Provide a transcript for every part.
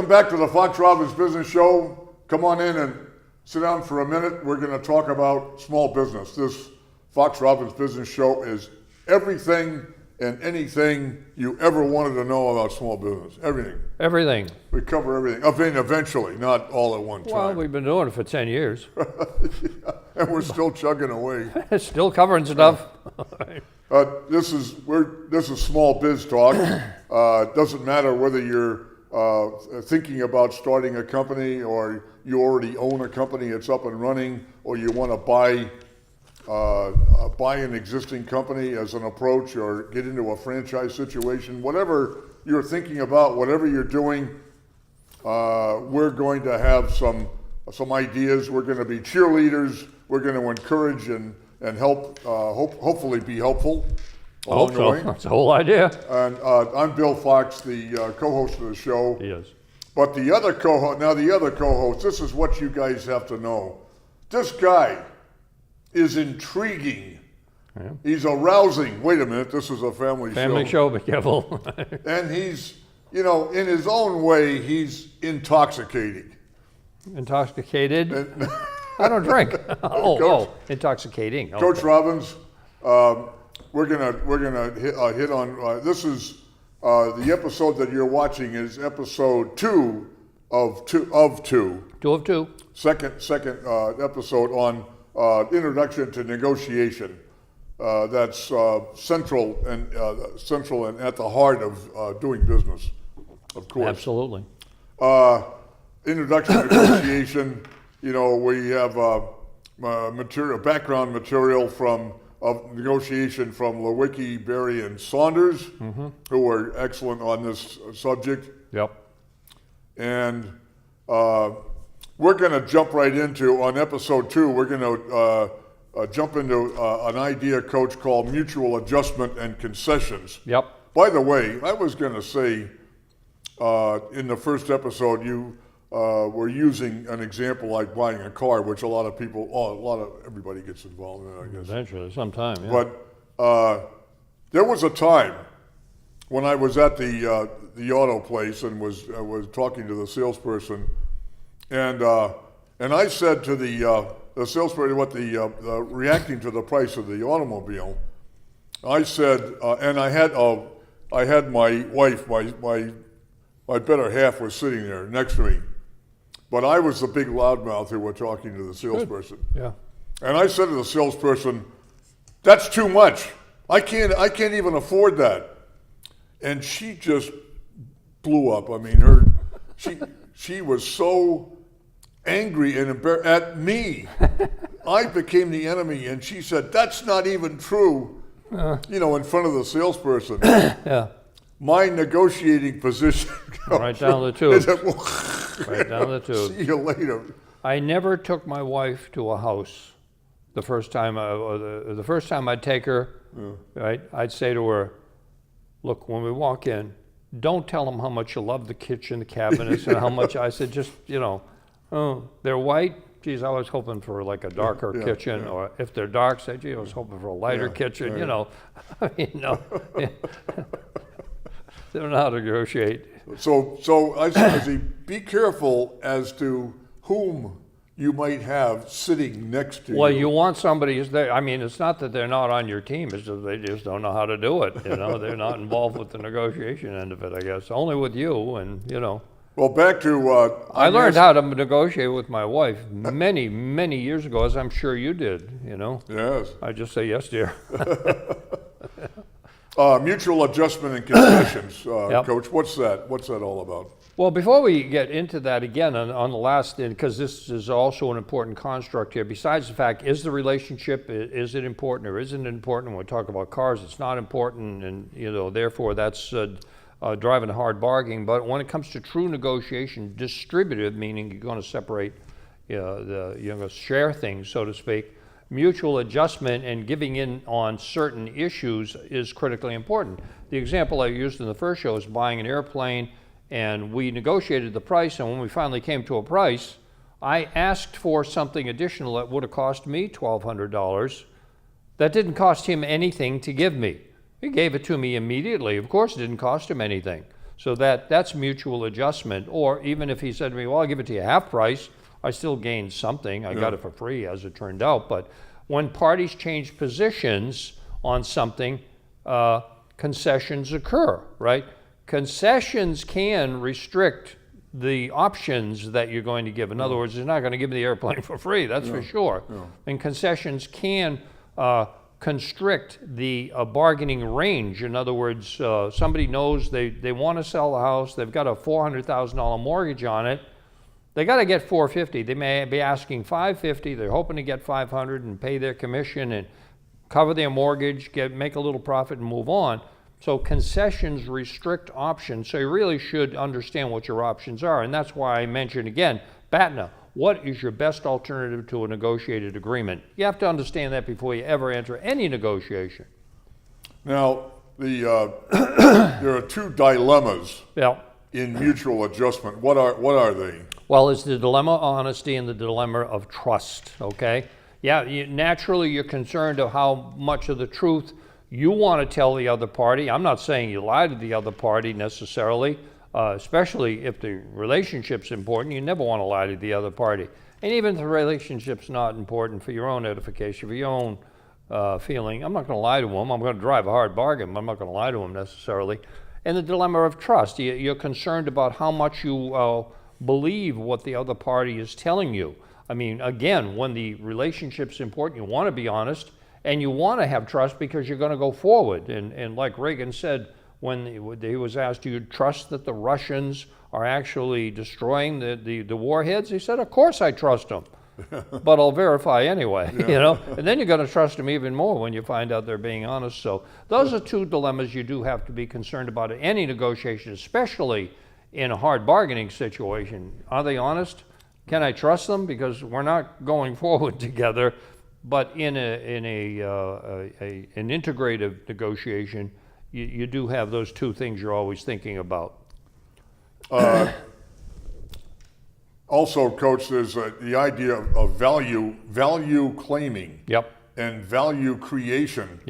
Welcome back to the Fox Robbins Business Show. Come on in and sit down for a minute. We're going to talk about small business. This Fox Robbins Business Show is everything and anything you ever wanted to know about small business. Everything. Everything. We cover everything. I mean, eventually, not all at one time. Well, we've been doing it for 10 years. Yeah, and we're still chugging away. Still covering stuff. This is small biz talk. Doesn't matter whether you're thinking about starting a company or you already own a company, it's up and running, or you want to buy an existing company as an approach or get into a franchise situation. Whatever you're thinking about, whatever you're doing, we're going to have some ideas. We're going to be cheerleaders. We're going to encourage and help, hopefully be helpful along the way. That's the whole idea. And I'm Bill Fox, the co-host of the show. He is. But the other co-host, this is what you guys have to know. This guy is intriguing. Yeah. He's arousing. Wait a minute, this is a family show. Family show, be careful. And he's, in his own way, he's intoxicating. Intoxicated? I don't drink. Intoxicating. Okay. Coach Robbins, we're gonna hit on. This is the episode that you're watching is episode 2 of 2. 2 of 2. Second episode on introduction to negotiation. That's central and at the heart of doing business, of course. Absolutely. Introduction to negotiation. We have background material of negotiation from Lewicki, Berry, and Saunders, who are excellent on this subject. Yep. And we're going to jump right into, on episode 2, we're going to jump into an idea, Coach, called mutual adjustment and concessions. Yep. By the way, I was going to say, in the first episode, you were using an example like buying a car, which everybody gets involved in, I guess. Eventually, sometime, yeah. But there was a time when I was at the auto place and was talking to the salesperson, and I said to the salesperson, reacting to the price of the automobile, I said, and I had my wife, my better half was sitting there next to me, but I was the big loudmouth who was talking to the salesperson. Good. Yeah. And I said to the salesperson, "That's too much. I can't even afford that." And she just blew up. I mean, she was so angry and embarrassed at me. I became the enemy, and she said, "That's not even true." In front of the salesperson. Yeah. My negotiating position goes right down the tube. Right down the tube. See you later. I never took my wife to a house. The first time I'd take her, right? I'd say to her, "Look, when we walk in, don't tell them how much you love the kitchen, the cabinets, and how much." I said, "Just they're white. Geez, I was hoping for like a darker kitchen, or if they're dark, say, gee, I was hoping for a lighter kitchen." Right. I mean, no. They don't know how to negotiate. So I said, be careful as to whom you might have sitting next to you. Well, you want somebody who's there. I mean, it's not that they're not on your team. It's just they just don't know how to do it. They're not involved with the negotiation end of it, I guess. Only with you, and Well, back to... I learned how to negotiate with my wife many, many years ago, as I'm sure you did, Yes. I just say, "Yes, dear." Mutual adjustment and concessions, Yep. Coach. What's that? What's that all about? Well, before we get into that again on the last, because this is also an important construct here, besides the fact, is the relationship, is it important or isn't it important? When we talk about cars, it's not important, and therefore that's driving a hard bargain. But when it comes to true negotiation, distributive, meaning you're going to separate, you're going to share things, so to speak, mutual adjustment and giving in on certain issues is critically important. The example I used in the first show is buying an airplane, and we negotiated the price, and when we finally came to a price, I asked for something additional that would have cost me $1,200. That didn't cost him anything to give me. He gave it to me immediately. Of course, it didn't cost him anything. So that's mutual adjustment. Or even if he said to me, well, I'll give it to you half price, I still gained something. I got it for free, as it turned out. But when parties change positions on something, concessions occur, right? Concessions can restrict the options that you're going to give. In other words, you're not going to give me the airplane for free, that's for sure. And concessions can constrict the bargaining range. In other words, somebody knows they want to sell the house, they've got a $400,000 mortgage on it, they got to get $450,000. They may be asking $550,000. They're hoping to get $500,000 and pay their commission and cover their mortgage, make a little profit and move on. So concessions restrict options. So you really should understand what your options are. And that's why I mentioned again, BATNA, what is your best alternative to a negotiated agreement? You have to understand that before you ever enter any negotiation. Now, there are two dilemmas in mutual adjustment. What are they? Well, it's the dilemma of honesty and the dilemma of trust, okay? Yeah, naturally you're concerned of how much of the truth you want to tell the other party. I'm not saying you lie to the other party necessarily, especially if the relationship's important. You never want to lie to the other party. And even if the relationship's not important, for your own edification, for your own feeling, I'm not going to lie to him. I'm going to drive a hard bargain, but I'm not going to lie to him necessarily. And the dilemma of trust. You're concerned about how much you believe what the other party is telling you. I mean, again, when the relationship's important, you want to be honest and you want to have trust because you're going to go forward. And like Reagan said when he was asked, do you trust that the Russians are actually destroying the warheads? He said, of course I trust them, but I'll verify anyway, you know? And then you're going to trust them even more when you find out they're being honest. So those are two dilemmas you do have to be concerned about in any negotiation, especially in a hard bargaining situation. Are they honest? Can I trust them? Because we're not going forward together. But in an integrative negotiation, you do have those two things you're always thinking about. Also, Coach, there's the idea of value claiming and value creation.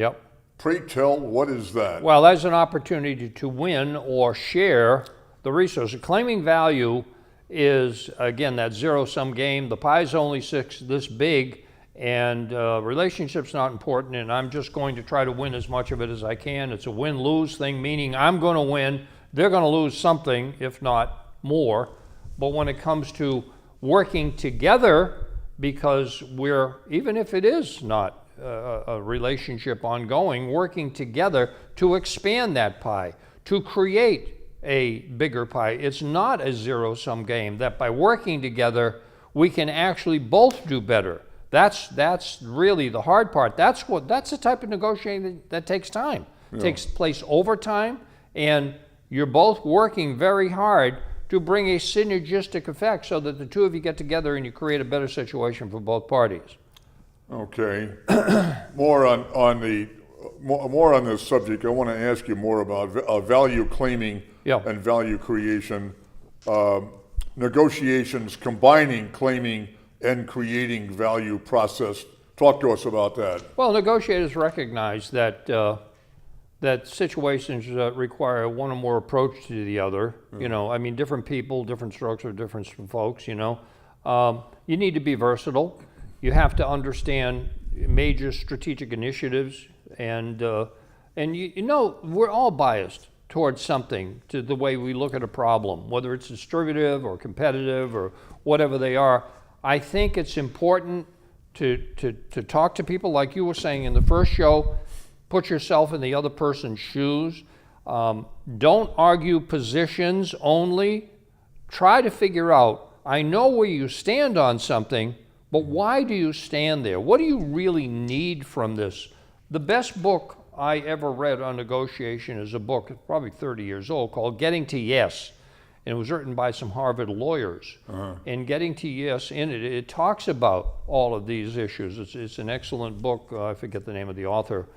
Pray tell, what is that? Well, that's an opportunity to win or share the resource. Claiming value is, again, that zero-sum game. The pie's only this big, and relationship's not important, and I'm just going to try to win as much of it as I can. It's a win-lose thing, meaning I'm going to win, they're going to lose something, if not more. But when it comes to working together, because we're, even if it is not a relationship ongoing, working together to expand that pie, to create a bigger pie. It's not a zero-sum game, that by working together, we can actually both do better. That's really the hard part. That's the type of negotiating that takes time. It takes place over time, and you're both working very hard to bring a synergistic effect so that the two of you get together and you create a better situation for both parties. Okay. More on this subject, I want to ask you more about value claiming and value creation, negotiations combining claiming and creating value process. Talk to us about that. Well, negotiators recognize that that situations require one or more approach to the other. You know, I mean, different people, different strokes for different folks, you know. You need to be versatile. You have to understand major strategic initiatives, and you know, we're all biased towards something, to the way we look at a problem, whether it's distributive or competitive or whatever they are. I think it's important to talk to people, like you were saying in the first show. Put yourself in the other person's shoes. Don't argue positions only. Try to figure out, I know where you stand on something, but why do you stand there? What do you really need from this? The best book I ever read on negotiation is a book, it's probably 30 years old, called Getting to Yes. And it was written by some Harvard lawyers. And Getting to Yes, in it, it talks about all of these issues. It's an excellent book. I forget the name of the author.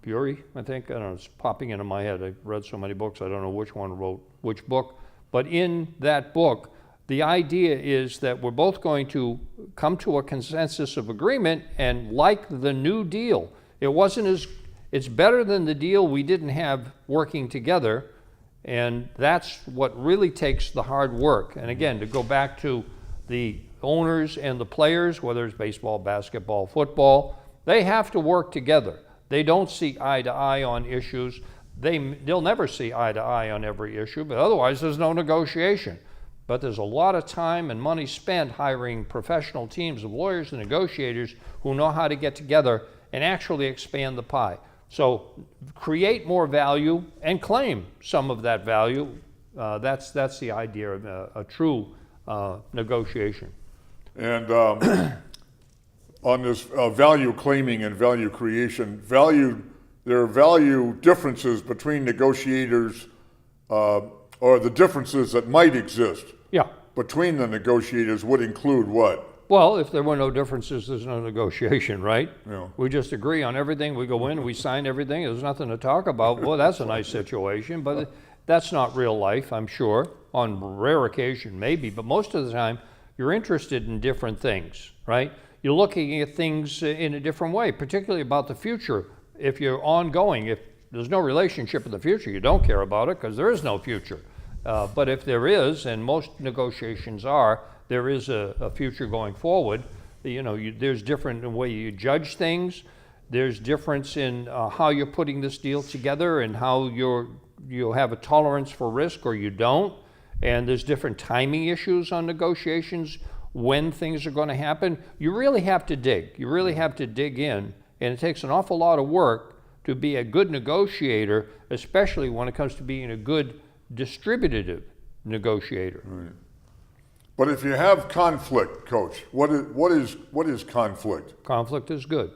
Bury, I think. I don't know, it's popping into my head. I've read so many books, I don't know which one wrote which book. But in that book, the idea is that we're both going to come to a consensus of agreement, and like the New Deal, it's better than the deal we didn't have working together, And that's what really takes the hard work. And again, to go back to the owners and the players, whether it's baseball, basketball, football, they have to work together. They don't see eye to eye on issues. They'll never see eye to eye on every issue, but otherwise there's no negotiation. But there's a lot of time and money spent hiring professional teams of lawyers and negotiators who know how to get together and actually expand the pie. So create more value and claim some of that value. That's the idea of a true negotiation. And on this value claiming and value creation, there are value differences between negotiators, or the differences that might exist Yeah. between the negotiators would include what? Well, if there were no differences, there's no negotiation, right? Yeah. We just agree on everything. We go in, we sign everything. There's nothing to talk about. Well, that's a nice situation, but that's not real life, I'm sure. On rare occasion, maybe, but most of the time, you're interested in different things, right? You're looking at things in a different way, particularly about the future. If you're ongoing, if there's no relationship in the future, you don't care about it because there is no future. But if there is, and most negotiations are, there is a future going forward. There's different in the way you judge things. There's difference in how you're putting this deal together and how you have a tolerance for risk or you don't. And there's different timing issues on negotiations when things are going to happen. You really have to dig. You really have to dig in. And it takes an awful lot of work to be a good negotiator, especially when it comes to being a good distributive negotiator. Right. But if you have conflict, Coach, what is conflict? Conflict is good.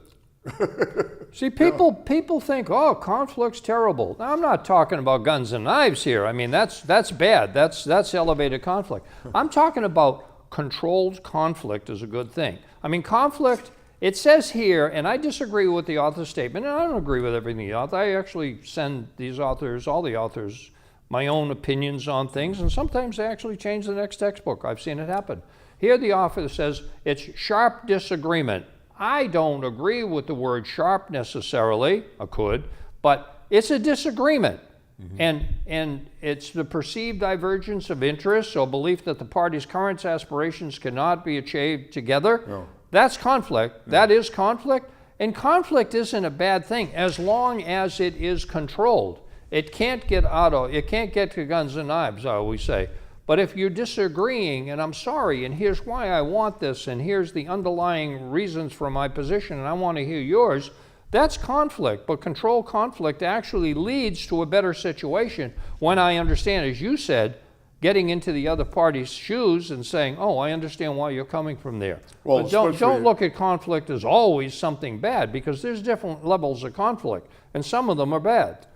See, people think, oh, conflict's terrible. Now, I'm not talking about guns and knives here. I mean, that's bad. That's elevated conflict. I'm talking about controlled conflict is a good thing. I mean, conflict, it says here, and I disagree with the author's statement, and I don't agree with everything the author. I actually send these authors, all the authors, my own opinions on things, and sometimes they actually change the next textbook. I've seen it happen. Here the author says it's sharp disagreement. I don't agree with the word sharp necessarily, I could, but it's a disagreement. Mm-hmm. And it's the perceived divergence of interests or belief that the parties' current aspirations cannot be achieved together. No. That's conflict. Yeah. That is conflict. And conflict isn't a bad thing as long as it is controlled. It can't get to guns and knives, I always say. But if you're disagreeing, and I'm sorry, and here's why I want this, and here's the underlying reasons for my position, and I want to hear yours, that's conflict. But controlled conflict actually leads to a better situation when I understand, as you said, getting into the other party's shoes and saying, oh, I understand why you're coming from there. Well, but don't look at conflict as always something bad, because there's different levels of conflict, and some of them are bad.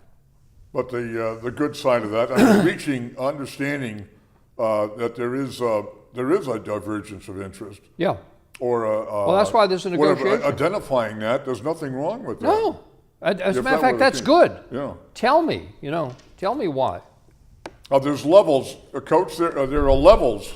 But the good side of that, understanding that there is a divergence of interest. Yeah. Or well, that's why there's a negotiation. Identifying that, there's nothing wrong with that. No. As a matter of fact, that's good. Yeah. Tell me why. There's levels, Coach. There are levels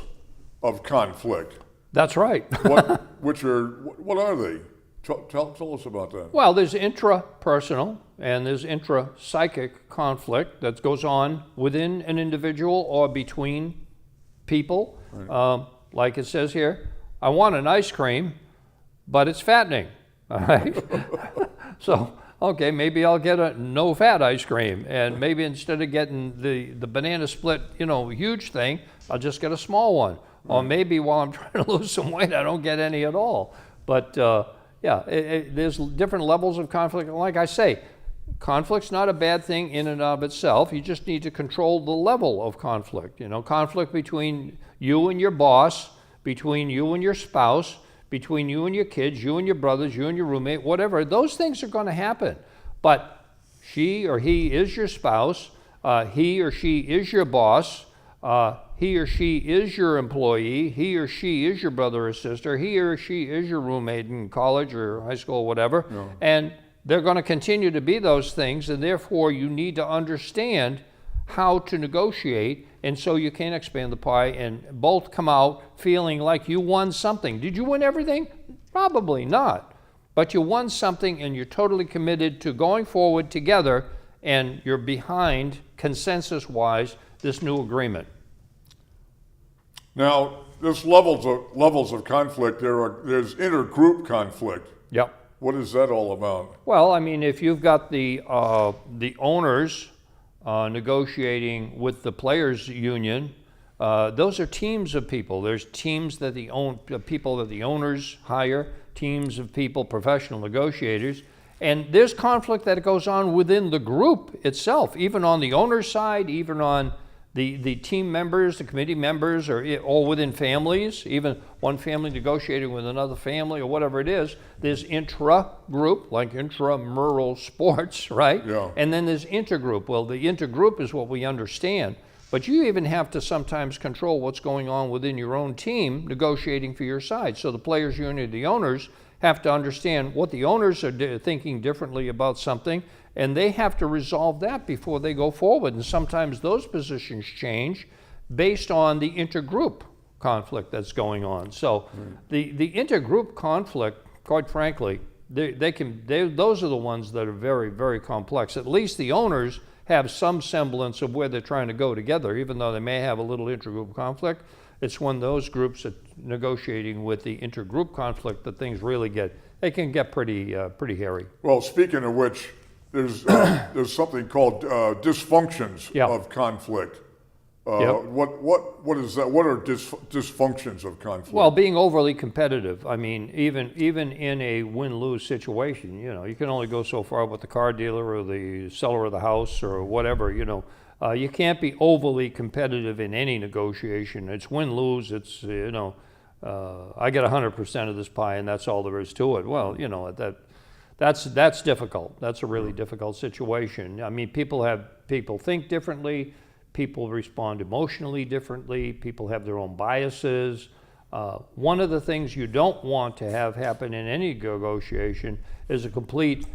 of conflict. That's right. What are they? Tell us about that. Well, there's intrapersonal and there's intra-psychic conflict that goes on within an individual or between people. Right. Like it says here, I want an ice cream, but it's fattening. All right. So, okay, maybe I'll get a no-fat ice cream, and maybe instead of getting the banana split, huge thing, I'll just get a small one. Right. Or maybe while I'm trying to lose some weight, I don't get any at all. But there's different levels of conflict. Like I say, conflict's not a bad thing in and of itself. You just need to control the level of conflict. Conflict between you and your boss, between you and your spouse, between you and your kids, you and your brothers, you and your roommate, whatever. Those things are going to happen. But she or he is your spouse. He or she is your boss. He or she is your employee. He or she is your brother or sister. He or she is your roommate in college or high school or whatever. No. And they're going to continue to be those things, and therefore you need to understand how to negotiate, and so you can expand the pie and both come out feeling like you won something. Did you win everything? Probably not. But you won something, and you're totally committed to going forward together and you're behind, consensus-wise, this new agreement. Now, there's levels of conflict. There's intergroup conflict. Yep. What is that all about? Well, I mean, if you've got the owners negotiating with the players' union, those are teams of people. There's teams that people that the owners hire, teams of people, professional negotiators, and there's conflict that goes on within the group itself, even on the owner's side, even on the team members, the committee members, or within families, even one family negotiating with another family or whatever it is. There's intra-group, like intramural sports, right? Yeah. And then there's intergroup. Well, the intergroup is what we understand. But you even have to sometimes control what's going on within your own team negotiating for your side. So the players' union, the owners, have to understand what the owners are thinking differently about something, and they have to resolve that before they go forward. And sometimes those positions change based on the intergroup conflict that's going on. So the intergroup conflict, quite frankly, those are the ones that are very, very complex. At least the owners have some semblance of where they're trying to go together, even though they may have a little intergroup conflict. It's when those groups are negotiating with the intergroup conflict that things really they can get pretty hairy. Well, speaking of which, there's something called dysfunctions of conflict. What is that? What are dysfunctions of conflict? Well, being overly competitive. I mean, even in a win-lose situation, you can only go so far with the car dealer or the seller of the house or whatever. You can't be overly competitive in any negotiation. It's win-lose. It's I get 100% of this pie, and that's all there is to it. Well, that's difficult. That's a really difficult situation. I mean, people think differently. People respond emotionally differently. People have their own biases. One of the things you don't want to have happen in any negotiation is a complete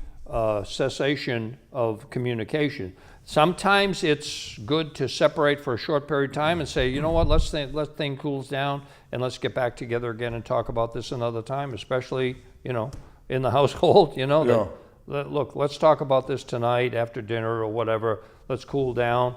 cessation of communication. Sometimes it's good to separate for a short period of time and say, you know what, let things cool down and let's get back together again and talk about this another time, especially, in the household, look, let's talk about this tonight after dinner or whatever. Let's cool down.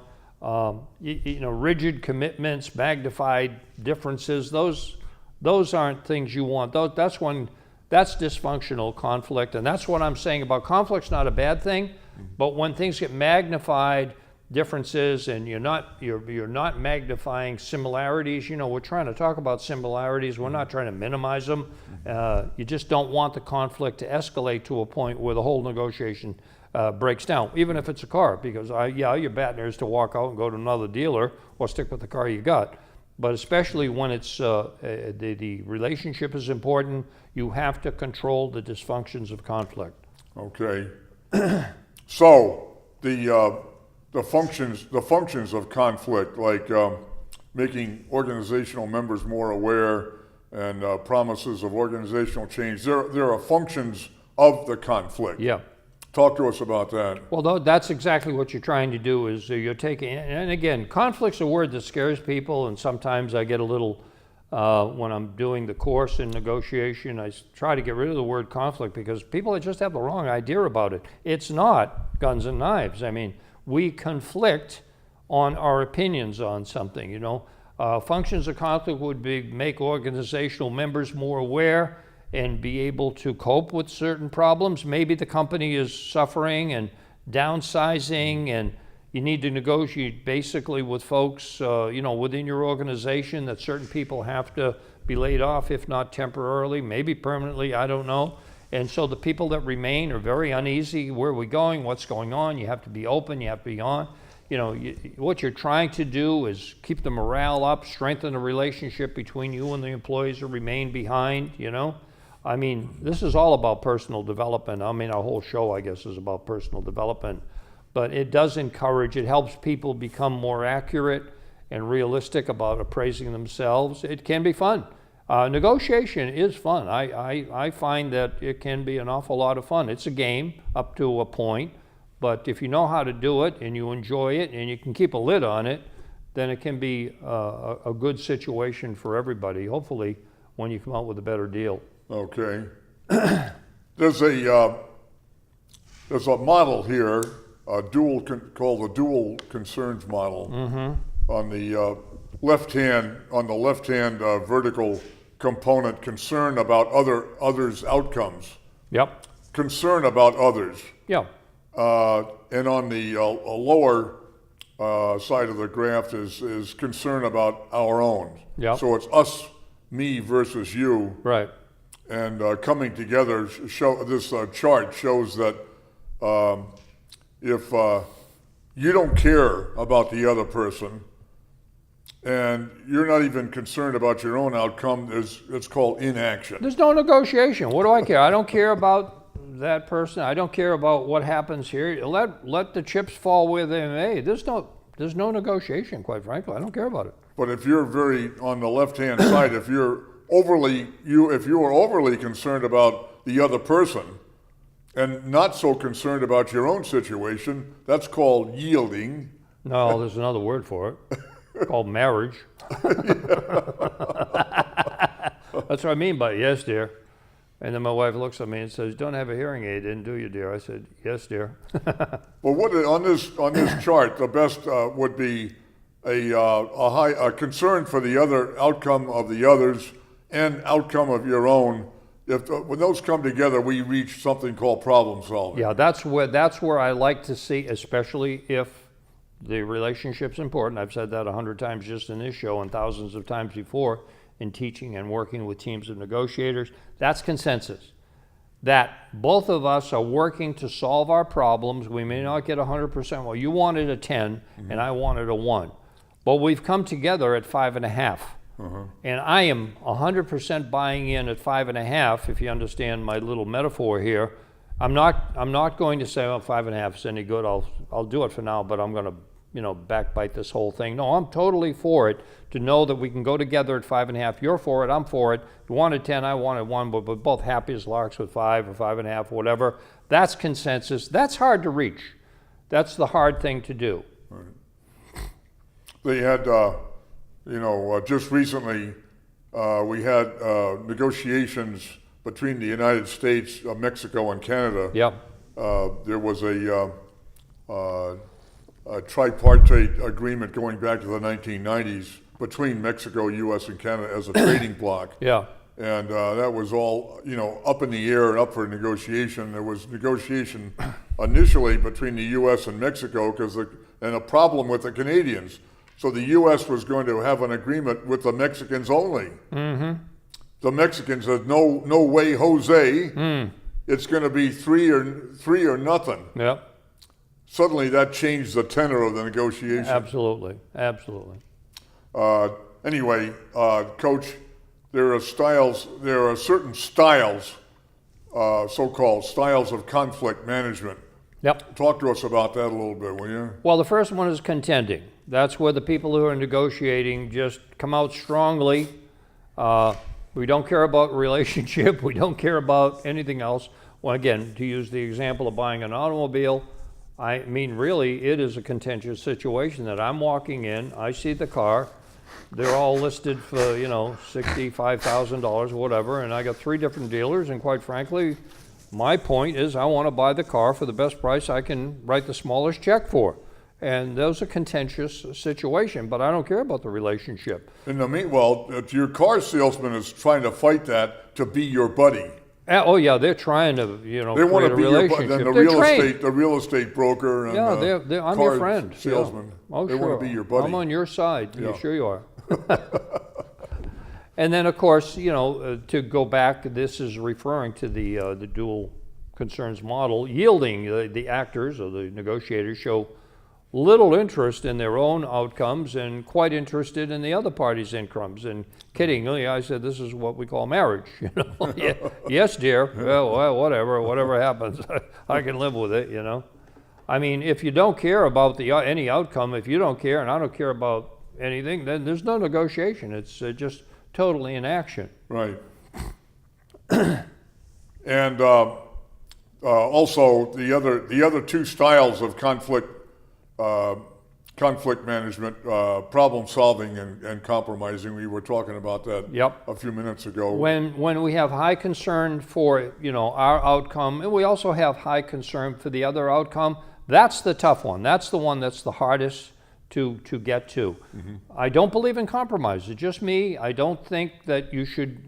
Rigid commitments, magnified differences, those aren't things you want. That's dysfunctional conflict, and that's what I'm saying about conflict's not a bad thing, but when things get magnified differences and you're not magnifying similarities, we're trying to talk about similarities, we're not trying to minimize them. You just don't want the conflict to escalate to a point where the whole negotiation breaks down, even if it's a car, because your batner is to walk out and go to another dealer or stick with the car you got. But especially when it's the relationship is important, you have to control the dysfunctions of conflict. Okay. So the functions of conflict, like making organizational members more aware and promises of organizational change, there are functions of the conflict. Yeah. Talk to us about that. Well, that's exactly what you're trying to do is you're taking, and again, conflict's a word that scares people, and sometimes I get a little, when I'm doing the course in negotiation, I try to get rid of the word conflict because people just have the wrong idea about it. It's not guns and knives. I mean, we conflict on our opinions on something, Functions of conflict would be make organizational members more aware and be able to cope with certain problems. Maybe the company is suffering and downsizing, and you need to negotiate basically with folks, within your organization that certain people have to be laid off, if not temporarily, maybe permanently, I don't know. And so the people that remain are very uneasy. Where are we going? What's going on? You have to be open. You have to be on. What you're trying to do is keep the morale up, strengthen the relationship between you and the employees who remain behind, I mean, this is all about personal development. I mean, our whole show, I guess, is about personal development. But it does it helps people become more accurate and realistic about appraising themselves. It can be fun. Negotiation is fun. I find that it can be an awful lot of fun. It's a game up to a point, but if you know how to do it and you enjoy it and you can keep a lid on it, then it can be a good situation for everybody, hopefully, when you come out with a better deal. Okay. There's a model here called the dual concerns model. On the left hand vertical component, concern about others' outcomes. Yep. Concern about others. Yeah. And on the lower side of the graph is concern about our own. Yep. So it's us, me versus you. Right. And coming together, this chart shows that if you don't care about the other person and you're not even concerned about your own outcome, it's called inaction. There's no negotiation. What do I care? I don't care about that person. I don't care about what happens here. Let the chips fall where they may. There's no negotiation, quite frankly. I don't care about it. But if you're very on the left-hand side, if you are overly concerned about the other person and not so concerned about your own situation, that's called yielding. No, there's another word for it. Called marriage. That's what I mean by yes, dear. And then my wife looks at me and says, "Don't have a hearing aid in, do you, dear?" I said, "Yes, dear." Well, on this chart, the best would be a concern for the other outcome of the others and outcome of your own. When those come together, we reach something called problem solving. Yeah, that's where I like to see, especially if the relationship's important. I've said that 100 times just in this show and thousands of times before in teaching and working with teams of negotiators. That's consensus. That both of us are working to solve our problems. We may not get 100%. Well, you wanted a 10 and I wanted a 1. But we've come together at 5.5. And I am 100% buying in at 5.5, if you understand my little metaphor here. I'm not going to say, "Well, 5.5 is any good. I'll do it for now, but I'm going to, backbite this whole thing." No, I'm totally for it, to know that we can go together at 5.5. You're for it, I'm for it. You wanted 10, I wanted 1, but we're both happy as larks with 5 or 5.5, whatever. That's consensus. That's hard to reach. That's the hard thing to do. Right. They had, just recently, we had negotiations between the United States, Mexico, and Canada. Yep. There was a tripartite agreement going back to the 1990s between Mexico, U.S., and Canada as a trading bloc. Yeah. And that was all, up in the air and up for negotiation. There was negotiation initially between the U.S. and Mexico and a problem with the Canadians. So the U.S. was going to have an agreement with the Mexicans only. The Mexicans said, "No way, Jose. It's going to be three or nothing." Yep. Suddenly, that changed the tenor of the negotiation. Absolutely. Anyway, Coach, there are certain styles, so-called styles of conflict management. Yep. Talk to us about that a little bit, will you? Well, the first one is contending. That's where the people who are negotiating just come out strongly. We don't care about relationship. We don't care about anything else. Well, again, to use the example of buying an automobile, I mean, really, it is a contentious situation that I'm walking in, I see the car, they're all listed for, $65,000 or whatever, and I got 3 different dealers, and quite frankly, my point is I want to buy the car for the best price I can write the smallest check for. And those are contentious situation, but I don't care about the relationship. In the meanwhile, your car salesman is trying to fight that to be your buddy. Oh yeah, they're trying to, They want create to a be relationship. your They're the real estate broker and I'm car your friend. salesman. Yeah. Oh, they sure. want to be your buddy. I'm on your side. Yeah. Sure you are. And then, of course, to go back, this is referring to the dual concerns model. Yielding, the actors or the negotiators show little interest in their own outcomes and quite interested in the other party's incomes. And kiddingly, I said, this is what we call marriage. Yeah, yes, dear. Well, whatever happens, I can live with it. I mean, if you don't care about any outcome, if you don't care and I don't care about anything, then there's no negotiation. It's just totally inaction. Right. And also the other 2 styles of conflict management, problem solving and compromising. We were talking about that a few minutes ago. When we have high concern for our outcome, and we also have high concern for the other outcome, That's the tough one. That's the one that's the hardest to get to. I don't believe in compromise. It's just me. I don't think that you should,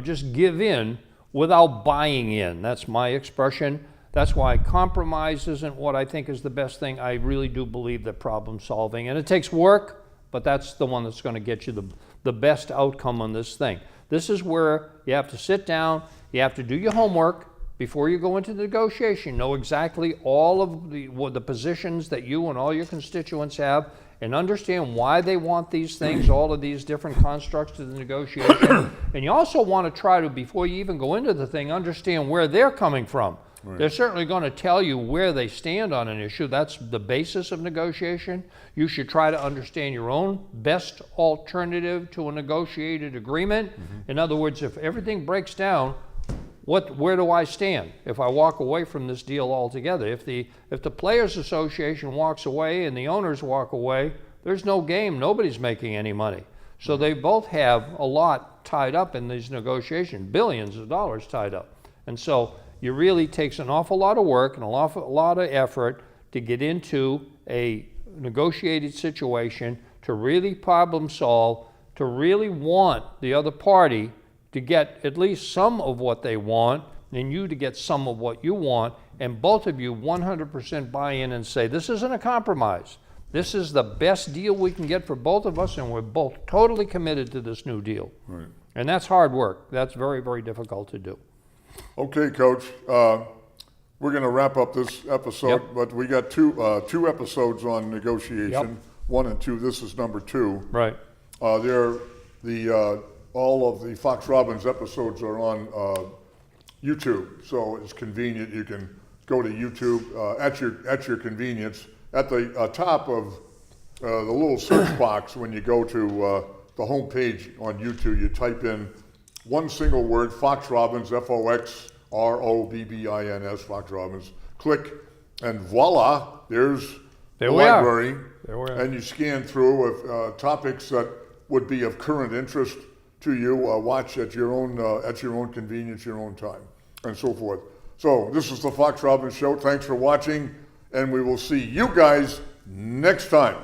just give in without buying in. That's my expression. That's why compromise isn't what I think is the best thing. I really do believe that problem solving, and it takes work, but that's the one that's going to get you the best outcome on this thing. This is where you have to sit down, you have to do your homework before you go into the negotiation. Know exactly all of the positions that you and all your constituents have, and understand why they want these things, all of these different constructs to the negotiation. And you also want to try to, before you even go into the thing, understand where they're coming from. Right. They're certainly going to tell you where they stand on an issue. That's the basis of negotiation. You should try to understand your own best alternative to a negotiated agreement. In other words, if everything breaks down, where do I stand if I walk away from this deal altogether? If the Players Association walks away and the owners walk away, there's no game. Nobody's making any money. So they both have a lot tied up in these negotiations, billions of dollars tied up. And so it really takes an awful lot of work and an awful lot of effort to get into a negotiated situation, to really problem solve, to really want the other party to get at least some of what they want, and you to get some of what you want, and both of you 100% buy in and say, this isn't a compromise. This is the best deal we can get for both of us, and we're both totally committed to this new deal. Right. And that's hard work. That's very, very difficult to do. Okay, Coach. We're going to wrap up this episode, but we got two episodes on negotiation, 1 and 2. This is number 2. Right. All of the Fox Robbins episodes are on YouTube, so it's convenient. You can go to YouTube at your convenience. At the top of the little search box, when you go to the home page on YouTube, you type in one single word, Fox Robbins, Foxrobbins, Fox Robbins. Click, and voila, there's the library. There we are. And you scan through topics that would be of current interest to you. Watch at your own convenience, your own time, and so forth. So this is the Fox Robbins Show. Thanks for watching, and we will see you guys next time.